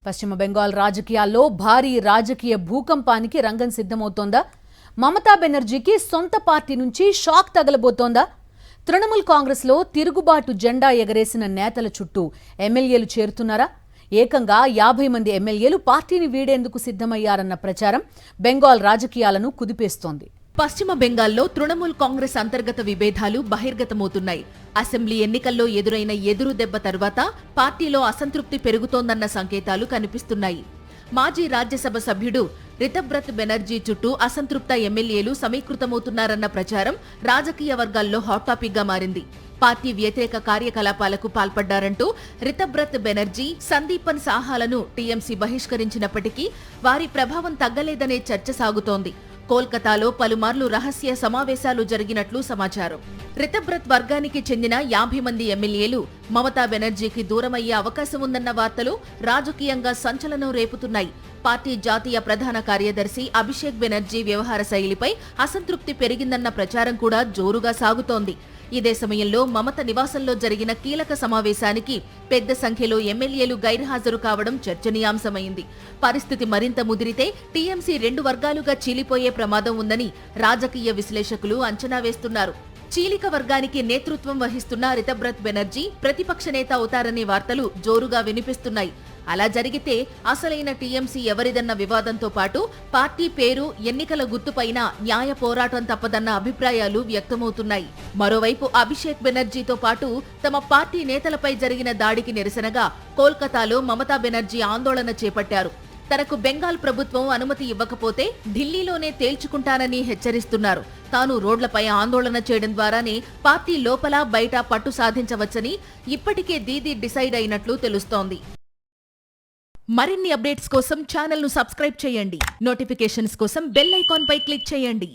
పశ్చిమ బెంగాల్ రాజకీయాల్లో భారీ రాజకీయ భూకంపానికి రంగం సిద్ధమవుతోందా? మమతా బెనర్జీకి సొంత పార్టీ నుంచి షాక్ తగలబోతోందా? తృణమూల్ కాంగ్రెస్లో తిరుగుబాటు జెండా ఎగరేసిన నేతల చుట్టూ ఎమ్మెల్యేలు చేరుతున్నారా? ఏకంగా 50 మంది ఎమ్మెల్యేలు పార్టీని వీడేందుకు సిద్ధమయ్యారన్న ప్రచారం బెంగాల్ రాజకీయాలను కుదిపేస్తోంది. పశ్చిమ బెంగాల్లో తృణమూల్ కాంగ్రెస్ అంతర్గత విభేదాలు బహిర్గతమవుతున్నాయి. అసెంబ్లీ ఎన్నికల్లో ఎదురైన ఎదురు దెబ్బ తర్వాత పార్టీలో అసంతృప్తి పెరుగుతోందన్న సంకేతాలు కనిపిస్తున్నాయి. మాజీ రాజ్యసభ సభ్యుడు రితబ్రత్ బెనర్జీ చుట్టూ అసంతృప్త ఎమ్మెల్యేలు సమీకృతమవుతున్నారన్న ప్రచారం రాజకీయ వర్గాల్లో హాట్ టాపిక్ గా మారింది. పార్టీ వ్యతిరేక కార్యకలాపాలకు పాల్పడ్డారంటూ రితబ్రత్ బెనర్జీ, సందీపన్ సాహాలను టీఎంసీ బహిష్కరించినప్పటికీ వారి ప్రభావం తగ్గలేదనే చర్చ సాగుతోంది. కోల్కతాలో పలుమార్లు రహస్య సమావేశాలు జరిగినట్లు సమాచారం. రితబ్రత్ వర్గానికి చెందిన 50 మంది ఎమ్మెల్యేలు మమతా బెనర్జీకి దూరమయ్యే అవకాశం ఉందన్న వార్తలు రాజకీయంగా సంచలనం రేపుతున్నాయి. పార్టీ జాతీయ ప్రధాన కార్యదర్శి అభిషేక్ బెనర్జీ వ్యవహార శైలిపై అసంతృప్తి పెరిగిందన్న ప్రచారం కూడా జోరుగా సాగుతోంది. ఇదే సమయంలో మమత నివాసంలో జరిగిన కీలక సమావేశానికి పెద్ద సంఖ్యలో ఎమ్మెల్యేలు గైర్హాజరు కావడం చర్చనీయాంశమైంది. పరిస్థితి మరింత ముదిరితే టీఎంసీ 2 వర్గాలుగా చీలిపోయే ప్రమాదం ఉందని రాజకీయ విశ్లేషకులు అంచనా వేస్తున్నారు. చీలిక వర్గానికి నేతృత్వం వహిస్తున్న రితబ్రత్ బెనర్జీ ప్రతిపక్ష నేత అవుతారనే వార్తలు జోరుగా వినిపిస్తున్నాయి. అలా జరిగితే అసలైన టీఎంసీ ఎవరిదన్న వివాదంతో పాటు పార్టీ పేరు, ఎన్నికల గుర్తుపైన న్యాయ పోరాటం తప్పదన్న అభిప్రాయాలు వ్యక్తమవుతున్నాయి. మరోవైపు అభిషేక్ బెనర్జీతో పాటు తమ పార్టీ నేతలపై జరిగిన దాడికి నిరసనగా కోల్కతాలో మమతా బెనర్జీ ఆందోళన చేపట్టారు. తనకు బెంగాల్ ప్రభుత్వం అనుమతి ఇవ్వకపోతే ఢిల్లీలోనే తేల్చుకుంటానని హెచ్చరిస్తున్నారు. తాను రోడ్లపై ఆందోళన చేయడం ద్వారానే పార్టీ లోపల బయట పట్టు సాధించవచ్చని ఇప్పటికే దీదీ డిసైడ్ అయినట్లు తెలుస్తోంది. మరిన్ని అప్డేట్స్ కోసం ఛానల్ను సబ్స్క్రైబ్ చేయండి. నోటిఫికేషన్స్ కోసం బెల్ ఐకాన్ పై క్లిక్ చేయండి.